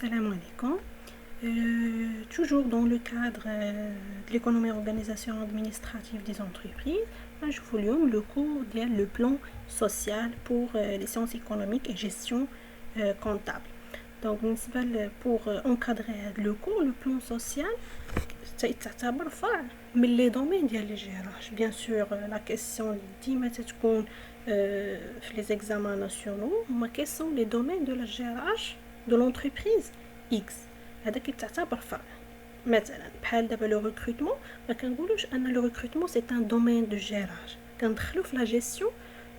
Salam alaikum. Toujours dans le cadre de l'économie et organisation administrative des entreprises, je voulais le cours le plan social pour les sciences économiques et gestion comptable. Donc, pour encadrer le cours, le plan social, mais les domaines ديال les GRH. Bien sûr, la question ديما تكون les examens nationaux, mais quels sont les domaines de la GRH de l'entreprise X. هذا كيتعتبر فرع. مثلا بحال دابا لو recrutement ما كنقولوش ان لو recrutement c'est un domaine de GRH. كندخلو في la gestion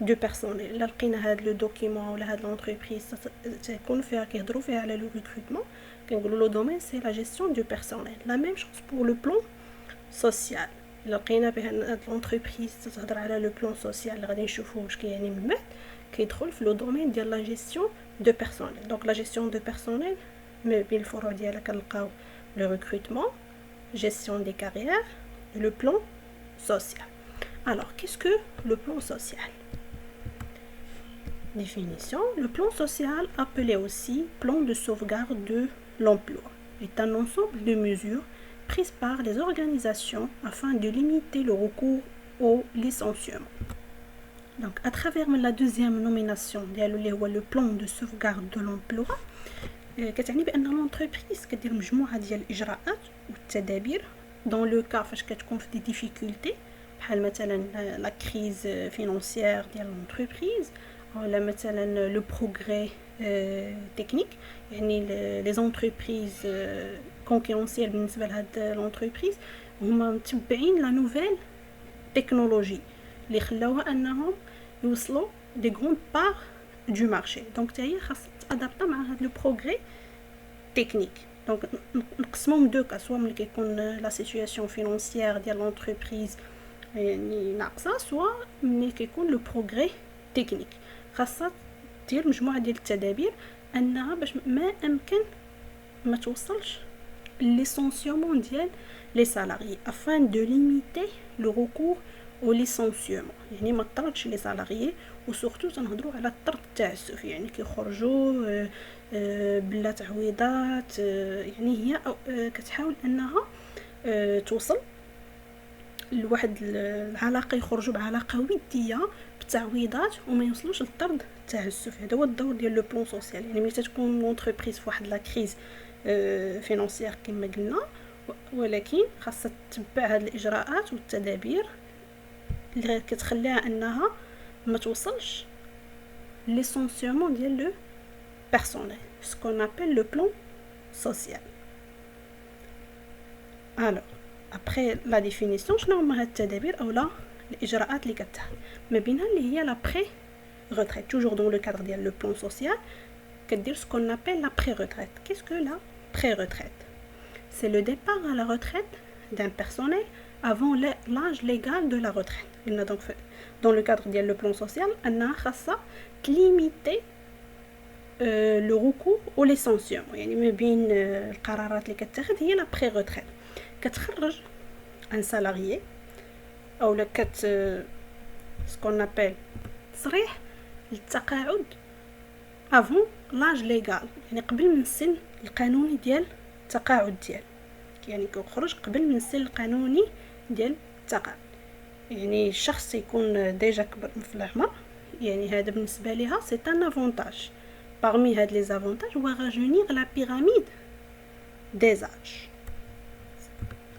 du personnel. الا لقينا هاد لو دوكيمون ولا هاد l'entreprise تكون فيها كيهضروا فيها على لو recrutement كنقولوا لو domaine c'est la gestion du personnel. La même chose pour le plan social. الا لقينا بان هاد l'entreprise تهضر على لو plan social اللي غادي نشوفوا واش كيعني من بعد كيدخل في لو domaine ديال la gestion de personnel. Donc la gestion de personnel mais بين الفروع ديالها كنلقاو le recrutement, gestion des carrières et le plan social. Alors, qu'est-ce que le plan social? Définition. Le plan social, appelé aussi plan de sauvegarde de l'emploi, est un ensemble de mesures prises par les organisations afin de limiter le recours au licenciement. Donc, à travers la deuxième nomination, le plan de sauvegarde de l'emploi, كتعني بان l'entreprise كدير مجموعه ديال الاجراءات والتدابير dans le cas فاش كتكون في دي difficultés بحال مثلا la crise financière ديال l'entreprise ولا مثلا le progrès technique يعني les entreprises concurrentielles بالنسبه لهاد l'entreprise هما متبعين la nouvelle technologie اللي خلاوها انهم يوصلوا des grandes parts du marché. Donc تاهي خاص adapter مع هذا le progrès technique. Donc نقسمهم deux cas, soit ملي كيكون la situation financière ديال l'entreprise يعني ناقصه, soit ملي كيكون le progrès technique. خاصها دير مجموعه ديال التدابير انها باش ما امكن ما توصلش للlicenciement ديال les salariés afin de limiter le recours au licenciement. يعني ما طردش les salariés وسورتو تنهضروا على الطرد التعسفي يعني كيخرجوا بلا تعويضات يعني هي كتحاول انها توصل لواحد العلاقه يخرجوا بعلاقه وديه بالتعويضات وما يوصلوش للطرد التعسفي. هذا هو الدور ديال لو بلان سوسيال. يعني ملي تكون لونتربريز في واحد لا كريز فينانسيير كما قلنا ولكن خاصها تتبع هاد الاجراءات والتدابير اللي كتخليها انها ما توصلش للlicenciement ديال لو personnel, ce qu'on appelle le plan social. Alors, après la définition, شنو هما هاد التدابير اولا الاجراءات اللي كتاخد ما بينها اللي هي لا بري retraite. Toujours dans le cadre ديال le plan social كدير ce qu'on appelle la pré-retraite. Qu'est-ce que la pré-retraite? C'est le départ à la retraite d'un personnel avant l'âge légal de la retraite. Il a donc fait dans le cadre ديال le plan social انها خاصه limiter le recours au licenciement. يعني ما بين القرارات اللي كتاخذ هي la pré-retraite. كتخرج un salarié او ce qu'on appelle تصريح للتقاعد avant l'âge légal يعني قبل من السن القانوني ديال التقاعد ديال يعني كيخرج قبل من السن القانوني ديال التقاعد. يعني الشخص يكون ديجا كبر في العمر يعني هذا بالنسبه ليها سي ان افونتاج. parmi هاد لي زافونتاج هو rajeunir la pyramide des âges.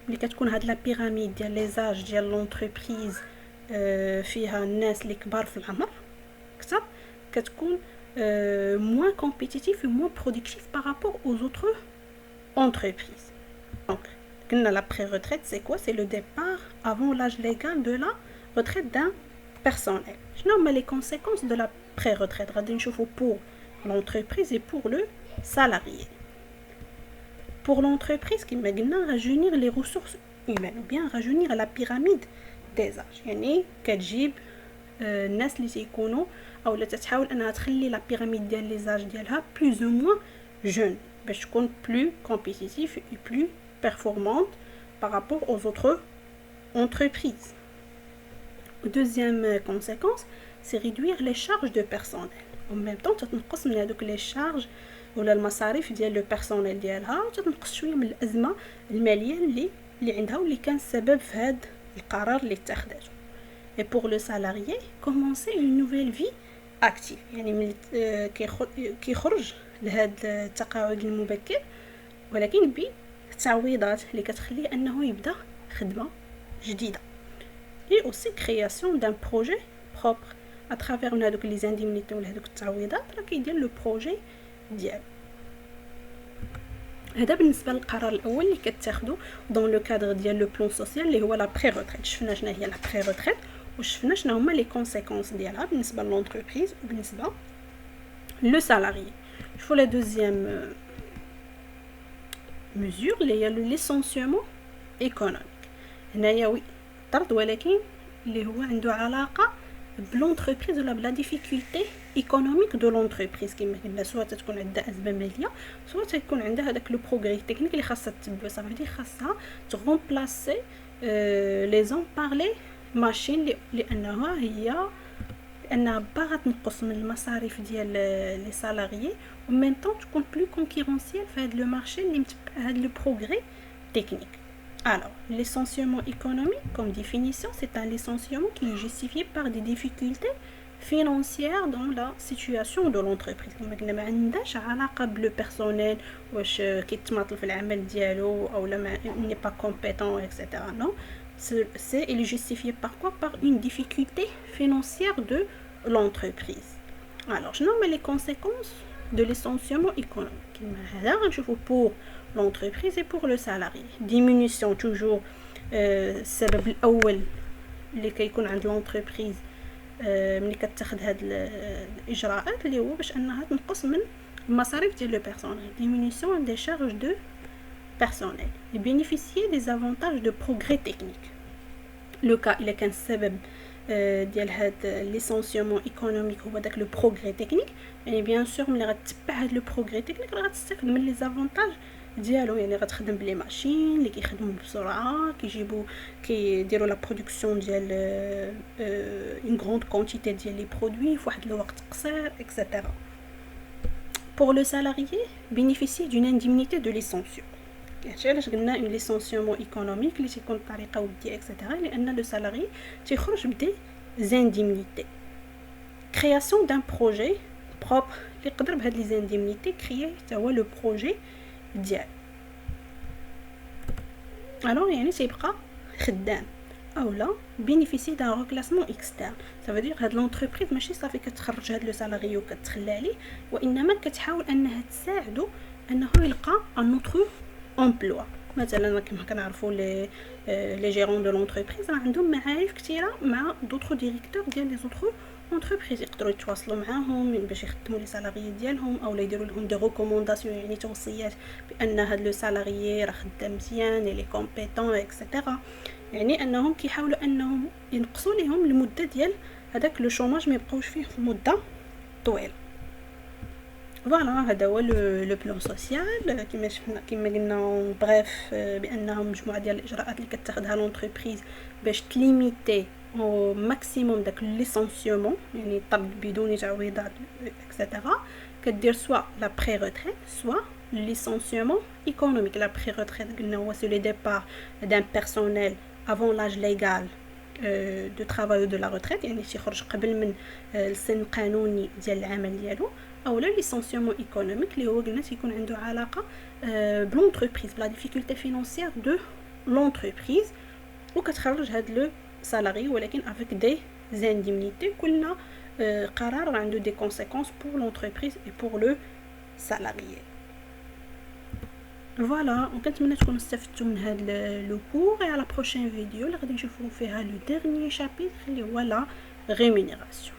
ملي كتكون هاد لا بيراميد ديال لي زاج ديال لونتربريز فيها الناس اللي كبار في العمر اكثر كتكون moins compétitif et moins productif par rapport aux autres entreprises. Donc la pré-retraite c'est quoi? C'est le départ avant l'âge légal de la retraite d'un personnel. شنو هما les conséquences de la pré-retraite غادي نشوفوا pour l'entreprise et pour le salarié. Pour l'entreprise كما قلنا rajeunir les ressources humaines ou bien rajeunir la pyramide des âges. يعني كتجيب الناس اللي تيكونوا او لا تحاول انها تخلي لا بيراميد ديال لي زاج ديالها plus ou moins jeune باش تكون plus compétitif et plus performante par rapport aux autres entreprises. Deuxième conséquence, c'est réduire les charges de personnel. En même temps, تنقص من هذوك les charges ولا المصاريف ديال لو بيرسونيل ديالها تنقص شويه من الازمه الماليه اللي عندها واللي كان السبب في هذا القرار اللي اتخذته. et pour le salarié commencer une nouvelle vie active يعني من كيخرج لهذا التقاعد المبكر ولكن بتعويضات اللي كتخليه انه يبدا خدمه جديده. et aussi création d'un projet propre à travers هذوك لي زانديمنيتي ولا هذوك التعويضات راه كيدير لو بروجي ديالو. هذا بالنسبه للقرار الاول اللي كتاخذوا دون لو كادر ديال لو بلان سوسيال اللي هو لا بري روتريت. شفنا شنو هي لا بري روتريت وشفنا شنو هما لي كونسيكونس ديالها بالنسبه للونتربريز وبالنسبه لو سالاري. شوفوا لا دوزيام mesure اللي هي لو ليسونسيومون ايكونوميك. هنايا وي طرد ولكن اللي هو عنده علاقه بلونتربريز ولا بلا ديفيكولتي ايكونوميك دو لونتربريز كما قلنا، سواء تكون عندها ازمه ماليه سواء تكون عندها هذاك لو بروغري تكنيك اللي خاصها تتبع. صافي خاصها تغومبلاسي لي زون بار لي ماشين لانها باغا تنقص من المصاريف ديال لي سالاريي ومن طون تكون بلو كونكورونسيال في هذا لو مارشي اللي متبع هذا لو بروغري تكنيك. Alors, licenciement économique, comme définition, c'est un licenciement qui est justifié par des difficultés financières dans la situation de l'entreprise. Donc, ما عندهاش علاقة بلو بيرسونيل واش كيتماطل في العمل ديالو او لا n'est pas compétent etc. Non, il est justifié par quoi? Par une difficulté financière de l'entreprise. Alors, je nomme les conséquences de licenciement économique. هذا غنشوفو pour l'entreprise et pour le salarié. Diminution toujours السبب الاول اللي كيكون عند l'entreprise ملي كتاخذ هاد الاجراءات اللي هو باش انها تنقص من المصاريف ديال لو بيرسونيل. Diminution des charges de personnel et bénéficier des avantages de progrès technique. Le cas الا كان السبب ديال هاد ليسونسيومون ايكونوميك هو داك لو بروغري تكنيك، يعني بيان سور ملي غتتبع هاد لو بروغري تكنيك راه غتستافد من لي زافونتاج ديالو. يعني غتخدم بلي ماشين اللي كيخدموا بسرعه كيديروا لا برودكسيون ديال اون غروند كونتيتي ديال لي برودوي في واحد الوقت قصير etc. Pour le salarié, bénéficier d'une indemnité de licenciement. علاش قلنا اون ليسونسيومون ايكونوميك اللي تيكون بطريقه وديه اكسيتيرا لان لو سالاري تيخرج بدي زانديمنيتي. كرياسيون دان بروجي بروبر اللي يقدر بهاد لي زانديمنيتي كريي حتى هو لو بروجي ديال. الوغ يعني تيبقى خدام اولا بينيفيسي دان روكلاسمون اكسترن. صافي هاد لونتربريز ماشي صافي كتخرج هاد لو سالاري وكتخلى عليه وانما كتحاول انها تساعدو انه يلقى ان اوتر امبلوا. مثلا كما كنعرفوا لي جيرون دو لونتربريز راه عندهم معارف كثيره مع دوطرو ديريكتور ديال لي زوطرو اونتربريز يقدروا يتواصلوا معاهم باش يخدموا لي سالاريي ديالهم او يديروا لهم دي ريكومونداسيون يعني توصيات بان هاد لو سالاريي راه خدام مزيان لي كومبيتون اكسيتيرا. يعني انهم كيحاولوا انهم ينقصوا لهم المده ديال هذاك لو شوماج ما يبقاوش فيه مده طويله. فوالا هذا هو لو بلان سوسيال كما قلنا بريف بانهم مجموعه ديال الاجراءات اللي كتاخذها لونتربريز باش تليميتي او ماكسيموم داك ليسونسيومون يعني طرد بدون تعويضات اكسيتيرا. كدير سوا لا بري روتريت سوا ليسونسيومون ايكونوميك. لا بري روتريت قلنا هو سو لي ديبار دان بيرسونيل افون لاج ليغال دو ترافاي دو لا روتريت يعني تيخرج قبل من السن القانوني ديال العمل ديالو. او لا ليسونسيومون ايكونوميك اللي هو قلنا تيكون عنده علاقه بلونتربريز بلا ديفيكولتي فينانسيير دو لونتربريز وكتخرج هاد لو سالاري ولكن افيك دي زانديمنيتي. كل قرار عنده دي كونسيكونس بور لونتربريز اي بور لو سالاريي. فوالا وكنتمنى تكونوا استفدتوا من هذا لو كور. على بروشين فيديو اللي غادي نشوفوا فيها لو ديرنيي شابيتر اللي هو لا ريمونيراسيون.